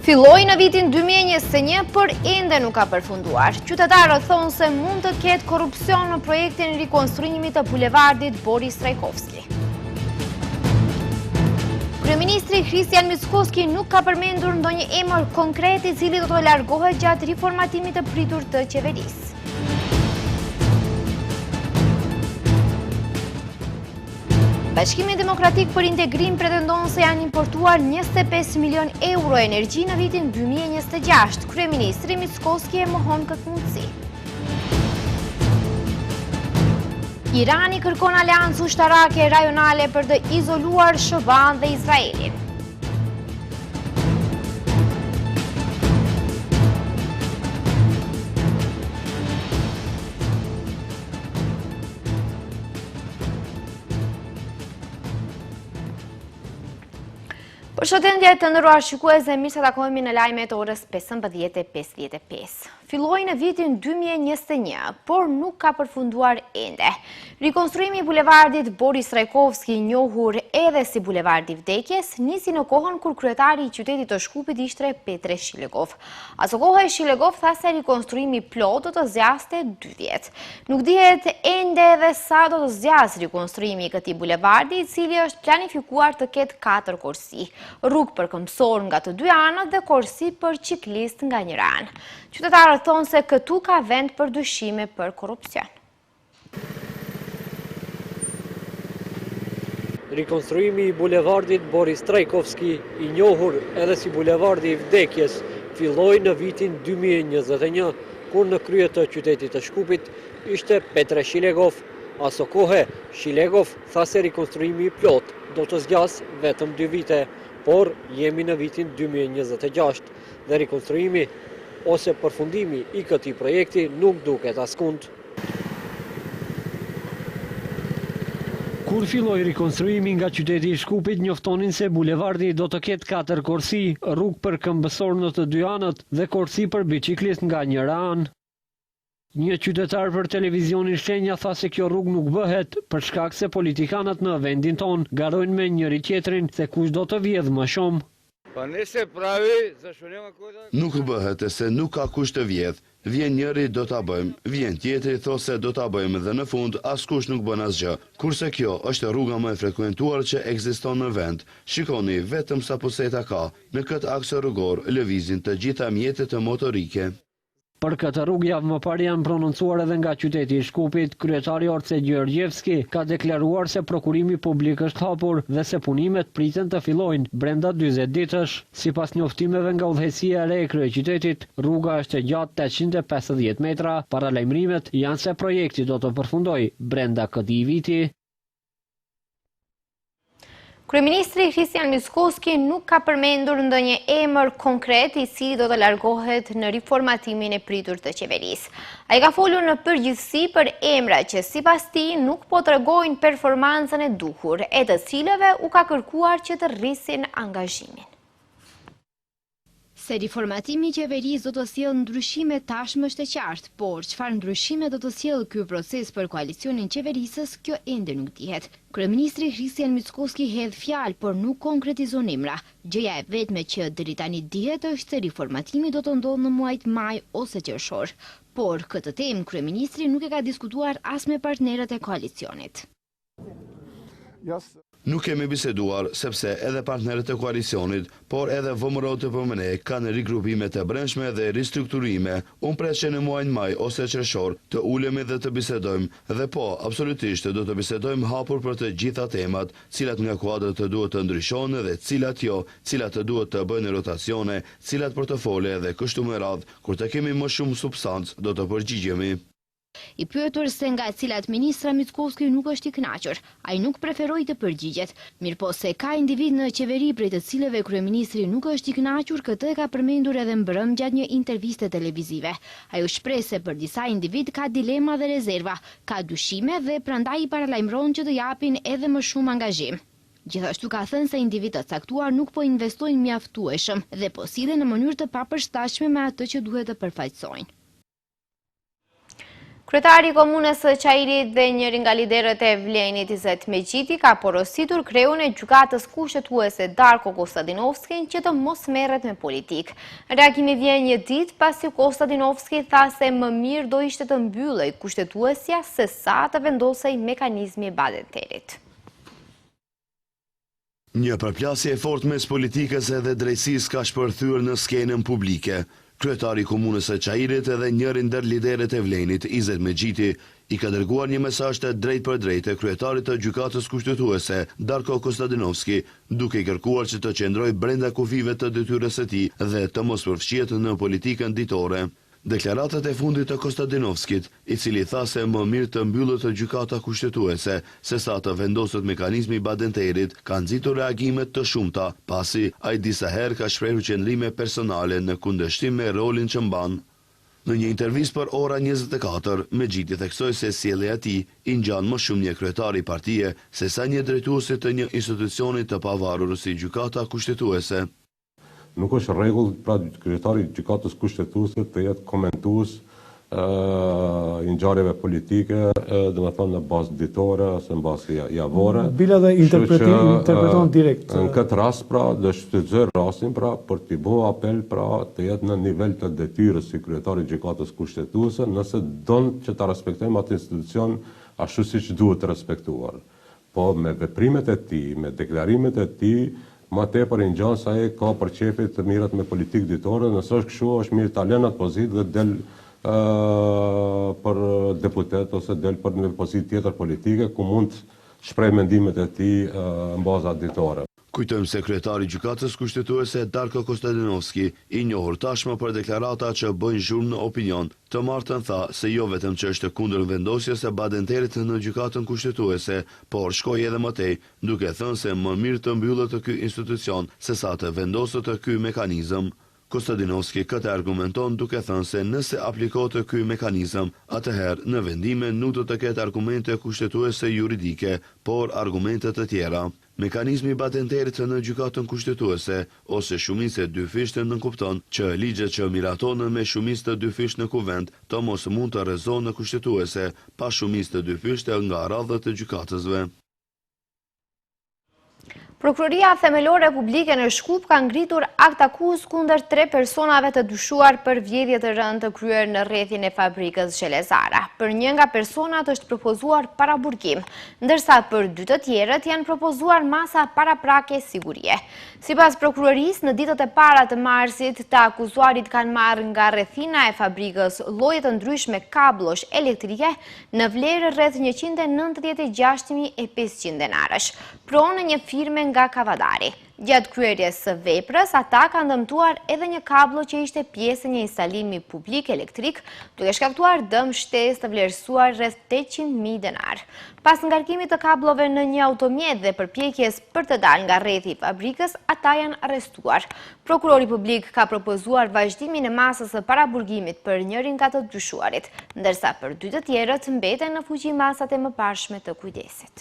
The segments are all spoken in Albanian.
Filloi në vitin 2021, por ende nuk ka përfunduar. Qytetarët thonë se mund të ketë korrupsion në projektin e rikonstruimit të bulevardit Boris Trajkovski. Kryeministri Kristian Mickoski nuk ka përmendur ndonjë emër konkret i cili do të largohet gjatë riformatimit të pritur të qeverisë. Bashkimi Demokratik për Integrim pretendon se janë importuar 25 milion euro energji në vitin 2026. Kryeministri Mickoski e mohon këtë mundësi. Irani kërkon aleancë ushtarake rajonale për të izoluar SHBA-n dhe Izraelin. Përshëndetje të nderuar shikues, mirë se takohemi në lajmet orës 15:55. Filloi në vitin 2021, por nuk ka përfunduar ende. Rikonstruimi i bulevardit Boris Trajkovski, njohur edhe si bulevardi vdekjes, nisi në kohën kur kryetari i qytetit të Shkupit ishte Petre Shilegov. Aso kohë Shilegov tha se rikonstruimi plot do të zgjaste 2 vjet. Nuk dihet ende edhe sa do të zgjasë rikonstruimi i këtij bulevardi, i cili është planifikuar të ketë 4 korsi, rrugë për këmbësor nga të dy anët dhe korsi për ciklist nga njëra anë. Qytetarët thonë se këtu ka vend për dyshime për korrupsion. Rikonstruimi i bulevardit Boris Trajkovski, i njohur edhe si bulevardi i vdekjes, filloi në vitin 2021, kur në krye të qytetit të Shkupit ishte Petre Shilegov. Aso kohe, Shilegov tha se rikonstruimi i plot do të zgjas vetëm 2 vite, por jemi në vitin 2026 dhe rikonstruimi ose përfundimi i këtij projekti nuk duket askund. Kur filloi rikonstruimi nga qyteti i Shkupit, njoftonin se bulevardi do të ketë 4 korsi, rrugë për këmbësor në të dy anët dhe korsi për biciklist nga njëra anë. Një qytetar për televizionin Shenja tha se kjo rrugë nuk bëhet për shkak se politikanët në vendin ton garojnë me njëri tjetrin se kush do të vjedh më shumë. Nuk bëhet se nuk ka kush të vjedh. Vjen njëri do ta bëjmë, vjen tjetri thosë se do ta bëjmë dhe në fund askush nuk bën asgjë. Kurse kjo është rruga më e frekuentuar që ekziston në vend. Shikoni vetëm sa puseta ka. Në këtë aks rrugor lëvizin të gjitha mjetet motorike. Për këtë rrugë javë më parë janë prononcuar edhe nga qyteti i Shkupit, kryetari Orce Gjergjevski ka deklaruar se prokurimi publik është hapur dhe se punimet priten të fillojnë brenda 40 ditësh. Sipas njoftimeve nga udhëheqësia e re e kryeqytetit, rruga është e gjatë 850 metra. Paralajmërimet janë se projekti do të përfundojë brenda këtij viti. Kryeministri Kristian Mickoski nuk ka përmendur ndonjë emër konkret i cili do të largohet në riformatimin e pritur të qeverisë. Ai ka folur në përgjithësi për emra që sipas tij nuk po tregojnë performancën e duhur, e të cilëve u ka kërkuar që të rrisin angazhimin. Se riformatimi i qeverisë do të sjellë ndryshime tashmë është e qartë, por çfarë ndryshime do të sjellë ky proces për koalicionin qeverisës, kjo ende nuk dihet. Kryeministri Kristian Mickoski hedh fjalë, por nuk konkretizon emra. Gjëja e vetme që deri tani dihet është se riformatimi do të ndodhë në muajt maj ose qershor. Por këtë temë kryeministri nuk e ka diskutuar as me partnerët e koalicionit. Nuk kemi biseduar, sepse edhe partnerët e koalicionit, por edhe VMRO të PMN kanë rigrupime të brendshme dhe ristrukturime. Unë pres që në muajin maj ose qershor të ulemi dhe të bisedojmë, dhe po, absolutisht do të bisedojmë hapur për të gjitha temat, cilat nga kuadrat të duhet të ndryshone dhe cilat jo, cilat të duhet të bëjnë rotacione, cilat portofole dhe kështu me radhë, kur të kemi më shumë substancë, do të përgjigjemi. I pyetur se nga cilat ministra Mickoski nuk është i kënaqur, ai nuk preferoi të përgjigjet, mirëpo se ka individ në qeveri prej të cilëve kryeministri nuk është i kënaqur, këtë e ka përmendur edhe mbrëm gjatë një interviste televizive. Ai u shpreh se për disa individ ka dilema dhe rezerva, ka dyshime dhe prandaj i paralajmëron që të japin edhe më shumë angazhim. Gjithashtu ka thënë se individ të caktuar nuk po investojnë mjaftueshëm dhe po sillen në mënyrë të papërshtatshme me atë që duhet të përfaqësojnë. Kryetari i Komunës së Çajirit dhe njëri nga liderët e Vlenit, Izet Megjiti, ka porositur kreun e gjykatës kushtetuese Darko Kostadinovski që të mos merret me politik. Reagimi vjen një ditë pasi Kostadinovski tha se më mirë do ishte të mbyllej kushtetuesja se sa të vendosej mekanizmi i badenterit. Një përplasje e fortë mes politikës edhe drejtësisë ka shpërthyer në skenën publike. Kryetari i Komunës së Çajirit edhe njëri ndër liderët e Vlenit, Izet Megjiti, i ka dërguar një mesazh të drejtë për drejtë kryetarit të gjykatës kushtetuese, Darko Kostadinovski, duke i kërkuar që të qëndrojë brenda kufive të detyrës së tij dhe të mos përfshihet në politikën ditore. Deklaratat e fundit të Kostadinovskit, i cili tha se më mirë të mbyllet gjykata kushtetuese se sa të vendoset mekanizmi i badenterit, kanë nxitur reagime të shumta, pasi ai disa herë ka shprehur qëndrime personale në kundërshtim me rolin që mban. Në një intervistë për Ora 24, Megjiti theksoi se sjellja e tij i ngjan më shumë një kryetari partie se sa një drejtuesi të një institucioni të pavarur si gjykata kushtetuese. Nuk është rregull pra kryetari i gjykatës kushtetuese të jetë komentues i ngjarjeve politike, domethënë në bazë ditore ose në bazë javore. Bila dhe interpreton direkt. Në këtë rast pra do shfrytëzoj rastin pra për t'i bërë apel pra të jetë në nivel të detyrës si kryetari i gjykatës kushtetuese, nëse don që ta respektojmë atë institucion ashtu siç duhet të respektuar. Po me veprimet e tij, me deklarimet e tij, ma tepër i ngjan sa ai ka përqepje të mirat me politikë ditore, nëse është kështu, është mirë ta lënë atë pozitë dhe del për deputet ose del për një pozitë tjetër politike ku mund të shpreh mendimet e tij në baza ditore. Kujtojmë se kryetari i gjykatës kushtetuese Darko Kostadinovski, i njohur tashmë për deklarata që bëjnë zhurmë në opinion, të martën tha se jo vetëm që është kundër vendosjes së badenterit në gjykatën kushtetuese, por shkoi edhe më tej, duke thënë se më mirë të mbyllet ky institucion se sa të vendoset ky mekanizëm. Kostadinovski këtë argumenton duke thënë se nëse aplikohet ky mekanizëm, atëherë në vendime nuk do të ketë argumente kushtetuese juridike, por argumente të tjera. Mekanizmi i badenterit në gjykatën kushtetuese ose shumicë e dyfishtë nënkupton që ligjet që miratonën me shumicë të dyfishtë në kuvent të mos mund të rrezohen në kushtetuese pa shumicë të dyfishtë nga radhët e gjykatësve. Prokuroria Themelore Publike në Shkup ka ngritur akt akuzë kundër 3 personave të dyshuar për vjedhje të rënd të kryer në rrethin e fabrikës Zhelezara. Për një nga personat është propozuar paraburgim, ndërsa për 2 të tjerët janë propozuar masa paraprake sigurie. Sipas prokurorisë, në ditët e para të marsit, të akuzuarit kanë marrë nga rrethina e fabrikës lloje të ndryshme kablosh elektrike në vlerë rreth 196.500 denarësh. Pronë një firme nga Kavadari. Gjatë kryerjes së veprës, ata kanë dëmtuar edhe një kablo që ishte pjesë një instalimi publik elektrik, duke shkaktuar dëm shtesë të vlerësuar rreth 800.000 denar. Pas ngarkimit të kablove në një automjet dhe përpjekjes për të dalë nga rrethi i fabrikës, ata janë arrestuar. Prokurori publik ka propozuar vazhdimin e masës së paraburgimit për njërin nga të dyshuarit, ndërsa për 2 të tjerët mbeten në fuqi masat e mëparshme të kujdesit.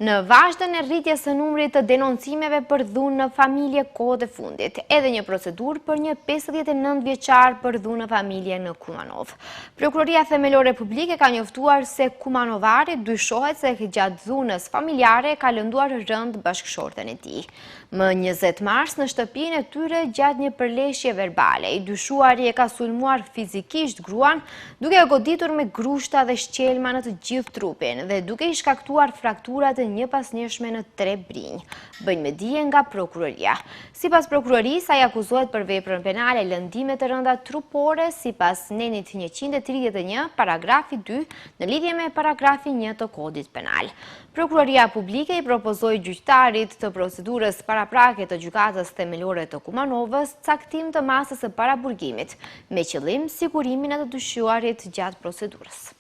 Në vazhdën e rritjes së numrit të denoncimeve për dhunë në familje kohët e fundit, edhe një procedurë për një 59 vjeçar për dhunë në familje në Kumanov. Prokuroria Themelore Publike ka njoftuar se kumanovari dyshohet se gjatë dhunës familjare ka lënduar rënd bashkëshorten e tij. Më 20 mars në shtëpinë e tyre gjatë një përleshje verbale, i dyshuari e ka sulmuar fizikisht gruan duke e goditur me grushta dhe shqelma në të gjithë trupin dhe duke i shkaktuar fraktura të njëpasnjëshme në 3 brinj. Bëjnë me dije nga prokuroria. Sipas prokurorisë, ai akuzohet për veprën penale lëndime të rënda trupore sipas nenit 131 paragrafi 2 në lidhje me paragrafi 1 të kodit penal. Prokuroria Publike i propozoi gjyqtarit të procedurës paraprake të gjykatës themelore të Kumanovës caktim të masës së paraburgimit, me qëllim sigurimin e të dyshuarit gjatë procedurës.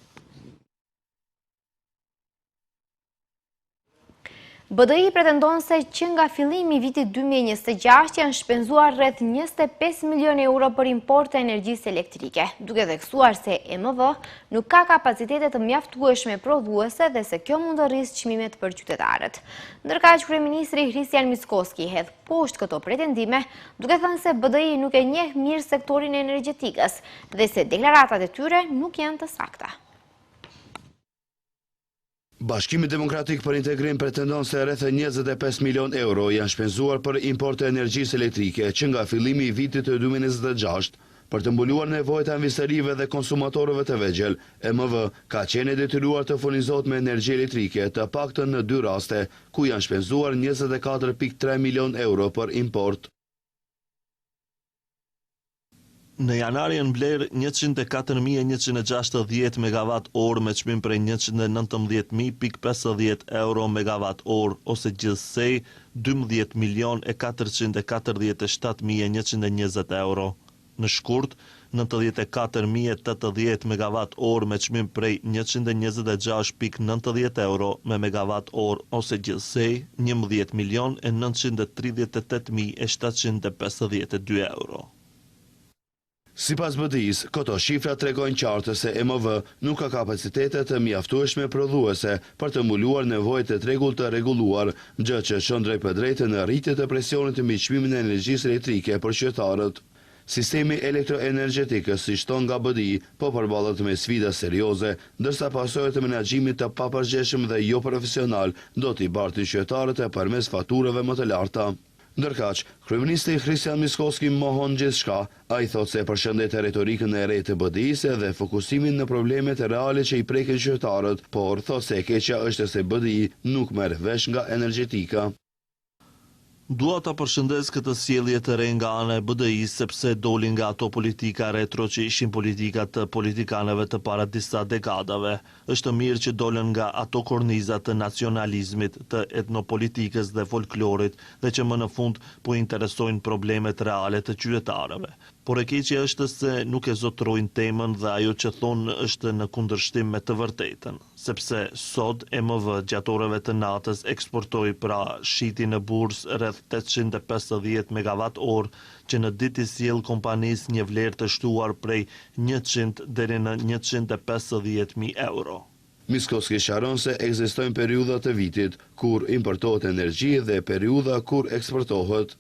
BDI pretendon se që nga fillimi i vitit 2026 janë shpenzuar rreth 25 milion euro për import të energjisë elektrike, duke theksuar se EMV nuk ka kapacitete të mjaftueshme prodhuese dhe se kjo mund të rrisë çmimet për qytetarët. Ndërkaq kryeministri Christian Mickoski hedh poshtë këto pretendime, duke thënë se BDI nuk e njeh mirë sektorin energjetikës dhe se deklaratat e tyre nuk janë të sakta. Bashkimi Demokratik për Integrim pretendon se rreth 25 milion euro janë shpenzuar për import të energjisë elektrike që nga fillimi i vitit të 2026 për të mbuluar nevojat e investorive dhe konsumatorëve të vegjël. EMV ka qenë detyruar të furnizohet me energji elektrike të paktën në 2 raste, ku janë shpenzuar 24.3 milion euro për import. Në janar janë blerë 104.160 megawatt orë me çmim prej 119.050 euro megawatt orë, ose gjithsej 12.447.120 euro. Në shkurt, 94.080 megawatt orë me çmim prej 126.90 euro me megawatt orë, ose gjithsej 11.938.752 euro. Sipas BDI-s, këto shifra tregojnë qartë se EMV nuk ka kapacitete të mjaftueshme prodhuese për të mbuluar nevojat e tregut të rregulluar, gjë që shon drejt për drejtë në rritje të presionit mbi çmimin e energjisë elektrike për qytetarët. Sistemi elektroenergjetikës, si thon nga BDI, po përballet me sfida serioze, ndërsa pasojat e menaxhimit të papërgjeshëm dhe jo profesional do t'i bartin qytetarët e përmes faturave më të larta. Ndërkaq, kryeministri Christian Mickoski mohon gjithçka. Ai thotë se përshëndet retorikën e re të BDI-s dhe fokusimin në problemet reale që i prekin qytetarët, por thotë se e keqja është se BDI nuk merr vesh nga energjetika. Dua ta përshëndes këtë sjellje të re nga ana e BDI-s sepse doli nga ato politika retro që ishin politika të politikanëve të para disa dekadave. Është mirë që dolën nga ato korniza të nacionalizmit, të etnopolitikës dhe folklorit dhe që më në fund po interesojnë problemet reale të qytetarëve. Por e keqja është se nuk e zotrojnë temën dhe ajo që thonë është në kundërshtim me të vërtetën, sepse sot EMV gjatë orëve të natës eksportoi pra shiti në bursë rreth 850 megawatt orë që në ditë i sjell kompanisë një vlerë të shtuar prej 100 deri në 150.000 euro. Mickoski sqaron se ekzistojnë periudha të vitit kur importohet energji dhe periudha kur eksportohet.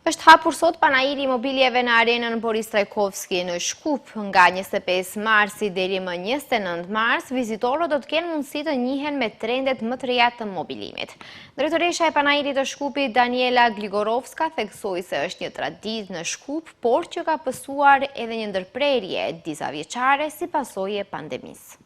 Është hapur sot panairi i mobiljeve në arenën Boris Trajkovski në Shkup. Nga 25 marsi deri më 29 mars, vizitorët do të kenë mundësi të njihen me trendet më të reja të mobilimit. Drejtoresha e panairit të Shkupit, Daniela Gligorovska, theksoi se është një traditë në Shkup, por që ka pësuar edhe një ndërprerje disa vjeçare si pasojë e pandemisë.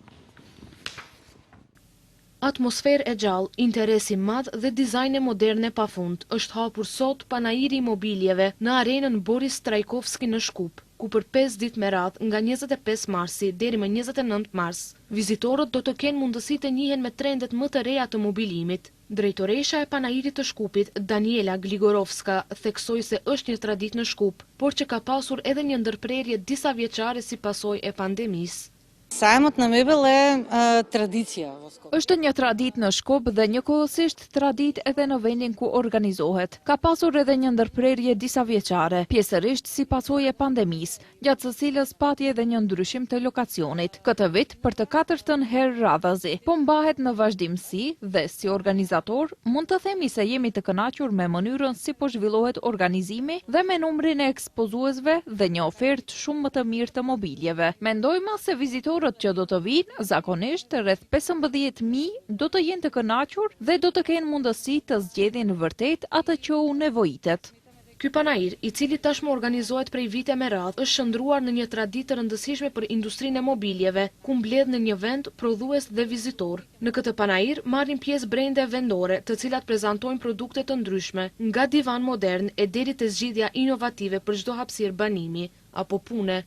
Atmosferë e gjallë, interesi madh dhe dizajne moderne pafund është hapur sot panairi i mobiljeve në arenën Boris Trajkovski në Shkup, ku për 5 ditë me radhë nga 25 marsi deri më 29 mars, vizitorët do të kenë mundësi të njihen me trendet më të reja të mobilimit. Drejtoresha e panairit të Shkupit, Daniela Gligorovska, theksoi se është një traditë në Shkup, por që ka pasur edhe një ndërprerje disa vjeçare si pasojë e pandemisë. Sajmët në mebel e tradicia. Është një tradit në Shkup dhe njëkohësisht tradit edhe në vendin ku organizohet. Ka pasur edhe një ndërprerje disa vjeçare, pjesërisht si pasojë e pandemisë, gjatë së cilës pati edhe një ndryshim të lokacionit. Këtë vit për të 4-ën herë radhazi, po mbahet në vazhdimsi dhe si organizator mund të themi se jemi të kënaqur me mënyrën si po zhvillohet organizimi dhe me numrin e ekspozuesve dhe një ofertë shumë më të mirë të mobiljeve. Mendojmë se vizitorët që do të vinë, zakonisht rreth 15.000 do të jenë të kënaqur dhe do të kenë mundësi të zgjedhin vërtet atë që u nevojitet. Ky panair, i cili tashmë organizohet prej vite me radhë, është shndruar në një traditë të rëndësishme për industrinë e mobiljeve, ku mbledh në një vend prodhues dhe vizitor. Në këtë panair marrin pjesë brende vendore, të cilat prezantojnë produkte të ndryshme, nga divan modern e deri te zgjidhja inovative për çdo hapësirë banimi apo pune.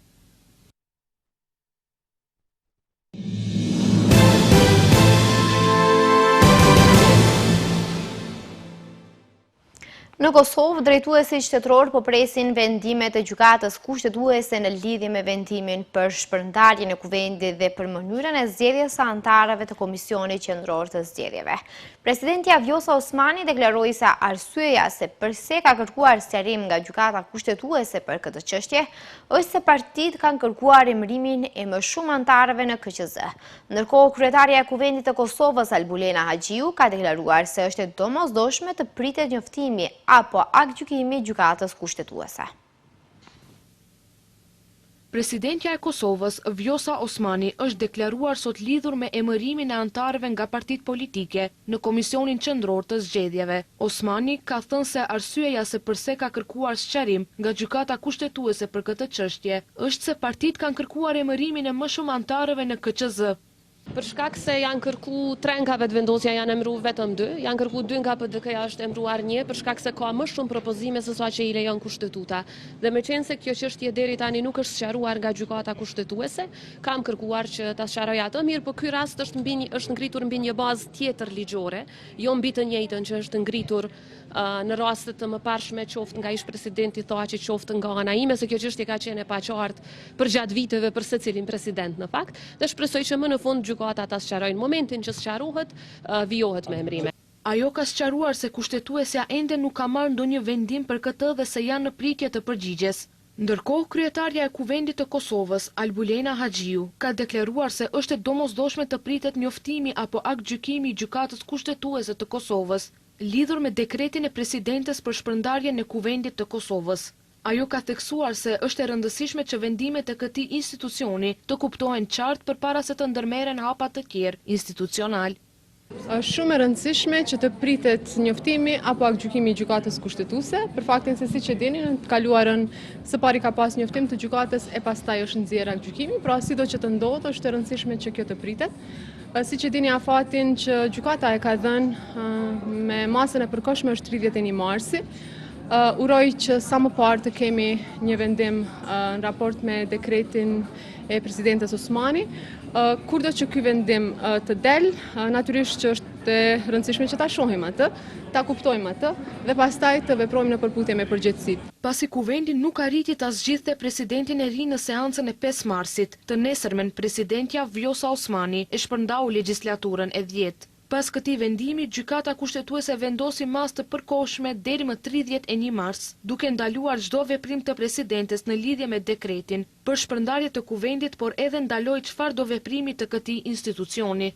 Në Kosovë, drejtuesi qytetaror po presin vendimet e gjykatës kushtetuese në lidhje me vendimin për shpërndarjen e kuvendit dhe për mënyrën e zgjedhjes së anëtarëve të Komisionit Qendror të Zgjedhjeve. Presidentja Vjosa Osmani deklaroi se arsyeja se pse ka kërkuar sqarim nga gjykata kushtetuese për këtë çështje është se partitë kanë kërkuar emërimin e më shumë anëtarëve në KQZ. Ndërkohë, kryetaria e Kuvendit të Kosovës Albulena Haxhiu ka deklaruar se është e domosdoshme të pritet njoftimi apo aktgjykimi i gjykatës kushtetuese. Presidentja e Kosovës, Vjosa Osmani, është deklaruar sot lidhur me emërimin e anëtarëve nga partitë politike në Komisionin Qendror të Zgjedhjeve. Osmani ka thënë se arsyeja se pse ka kërkuar sqarim nga gjykata kushtetuese për këtë çështje është se partitë kanë kërkuar emërimin e më shumë anëtarëve në KQZ. Për shkak se janë kërku 3 nga vetëvendosja janë emëruar vetëm 2, janë kërku 2 nga PDK-ja është emëruar 1 për shkak se ka më shumë propozime se sa që i lejon kushtetuta. Dhe me qenë se kjo çështje deri tani nuk është sqaruar nga gjykata kushtetuese, kam kërkuar që ta sqaroj atë, mirë, por ky rast është ngritur mbi një bazë tjetër ligjore, jo mbi të njëjtën që është ngritur në rastet të mëparshme, qoftë nga ish presidenti Thaçi, qoftë nga ana ime, se kjo çështje ka qenë e paqartë për gjatë viteve për secilin president në fakt, dhe shpresoj që më në fund gjykata ta sqarojnë. Momentin që sqarohet, vijohet me emërime. Ajo ka sqaruar se kushtetuesja ende nuk ka marrë ndonjë vendim për këtë dhe se janë në prikje të përgjigjes. Ndërkohë, kryetarja e Kuvendit të Kosovës, Albulena Haxhiu, ka deklaruar se është e domosdoshme të pritet njoftimi apo aktgjykimi i gjykatës kushtetuese të Kosovës lidhur me dekretin e presidentes për shpërndarjen e Kuvendit të Kosovës. Ajo ka theksuar se është e rëndësishme që vendimet e këtij institucioni të kuptohen qartë përpara se të ndërmerren hapa të tjerë institucional. Është shumë e rëndësishme që të pritet njoftimi apo aktgjykimi i gjykatës kushtetuese, për faktin se siç e dini, në të kaluarën së pari ka pas njoftim të gjykatës e pastaj është nxjerrë aktgjykimi, pra sido që të ndodhë është e rëndësishme që kjo të pritet. Siç e dini afatin që gjykata e ka dhënë me masën e përkohshme është 31 marsi. Uroj që sa më parë të kemi një vendim në raport me dekretin e presidentes Osmani. Kurdo që ky vendim të del, natyrisht që është e rëndësishme që ta shohim atë, ta kuptojmë atë dhe pastaj të veprojmë në përputhje me përgjegjësitë. Pasi Kuvendi nuk arriti ta zgjidhte presidentin e ri në seancën e 5 marsit, të nesërmen presidentja Vjosa Osmani e shpërndau legjislaturën e 10. Pas këtij vendimi, gjykata kushtetuese vendosi masë të përkohshme deri më 31 mars, duke ndaluar çdo veprim të presidentes në lidhje me dekretin për shpërndarje të Kuvendit, por edhe ndaloi çfarëdo veprimi të këtij institucioni.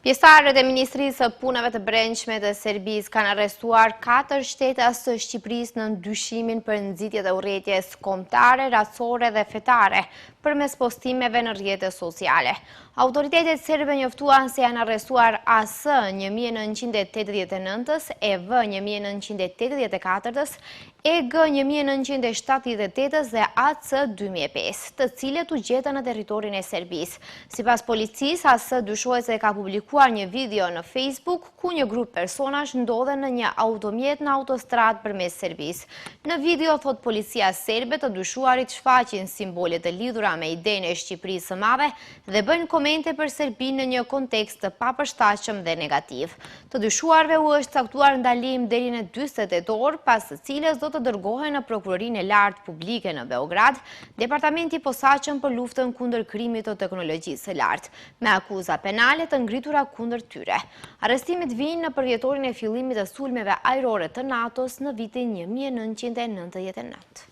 Pjesëtarët e Ministrisë së Punëve të Brendshme të Serbisë kanë arrestuar 4 shtetas të Shqipërisë në ndyshimin për nxitjet e urrëties kombëtare, racore dhe fetare përmes postimeve në rrjetet sociale. Autoritetet serbe njoftuan se janë arrestuar AS 1989-ës, EV 1984-ës, EG 1978-ës dhe AC 2005, të cilët u gjetën në territorin e Serbisë. Sipas policisë, AS dyshohet se ka publikuar një video në Facebook ku një grup personash ndodhen në një automjet në autostradë përmes Serbisë. Në video, thot policia serbe, të dyshuarit shfaqin simbolet të lidhura me idenë e Shqipërisë së Madhe dhe bëjnë komente për Serbinë në një kontekst të papërshtatshëm dhe negativ. Të dyshuarve u është caktuar ndalim deri në 48 orë, pas së cilës do të dërgohen në Prokurorinë e Lartë Publike në Beograd, departamenti i posaçëm për luftën kundër krimit të teknologjisë së lartë, me akuza penale të ngritura kundër tyre. Arrestimet vijnë në përvjetorin e fillimit të sulmeve ajrore të NATO-s në vitin 1999.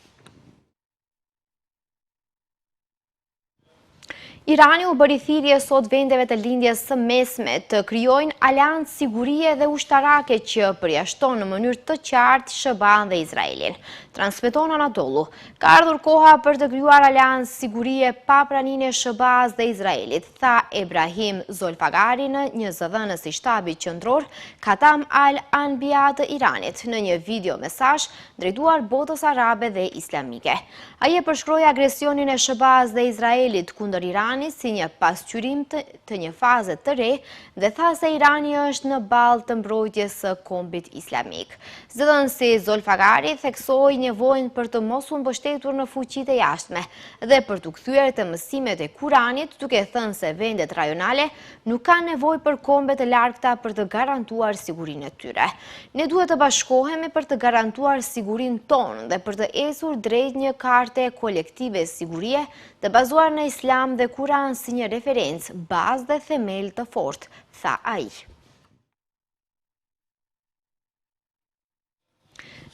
Irani u bëri thirrje sot vendeve të lindjes së mesme të krijojnë aleancë sigurie dhe ushtarake që përjashton në mënyrë të qartë SBA-n dhe Izraelin. Transmeton Anadolu. Ka ardhur koha për të krijuar aleancë sigurie pa praninë e SBA-s dhe Izraelit, tha Ebrahim Zolfagari në një zëdhënës i shtabit qendror Khatam al-Anbiya të Iranit në një video mesazh drejtuar botës arabe dhe islamike. Ai e përshkroi agresionin e SBA-s dhe Izraelit kundër Iranit Irani si një pasqyrim të një faze të re dhe tha se Irani është në balë të mbrojtjes së kombit islamik. Zëdhënësi Zolfagari theksoi nevojën për të mos u mbështetur në fuqitë e jashtme dhe për të kthyer te mësimet e Kuranit, duke thënë se vendet rajonale nuk kanë nevojë për kombe të largta për të garantuar sigurinë e tyre. Ne duhet të bashkohemi për të garantuar sigurinë tonë dhe për të esur drejt një karte kolektive sigurie të bazuar në Islam dhe Kuran si një referencë, bazë dhe themel të fortë, tha ai.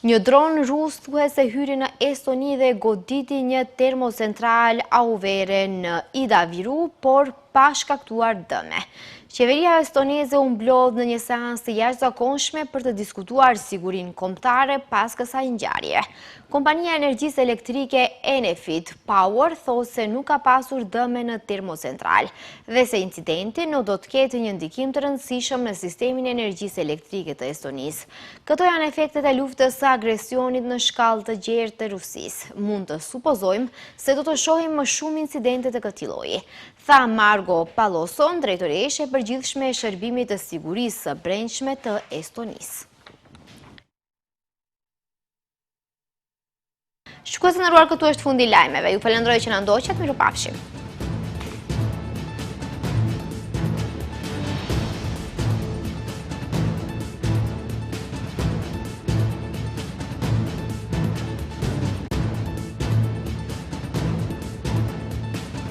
Një dron rus thuhet se hyri në Estoni dhe goditi një termocentral auvere në Idaviru, por pa shkaktuar dëme. Qeveria estoneze u mblodh në një seancë të jashtëzakonshme për të diskutuar sigurinë kombëtare pas kësaj ngjarjeje. Kompania e energjisë elektrike Enefit Power thotë se nuk ka pasur dëme në termocentral dhe se incidenti nuk do të ketë një ndikim të rëndësishëm në sistemin e energjisë elektrike të Estonisë. Këto janë efektet e luftës së agresionit në shkallë të gjerë të Rusisë. Mund të supozojmë se do të shohim më shumë incidente të këtij lloji, tha Margo Paloson, drejtoreshe e përgjithshme e shërbimit të sigurisë së brendshme të Estonisë. Shikues të nderuar, këtu është fundi i lajmeve. Ju falenderoj që na ndoqët, mirupafshim.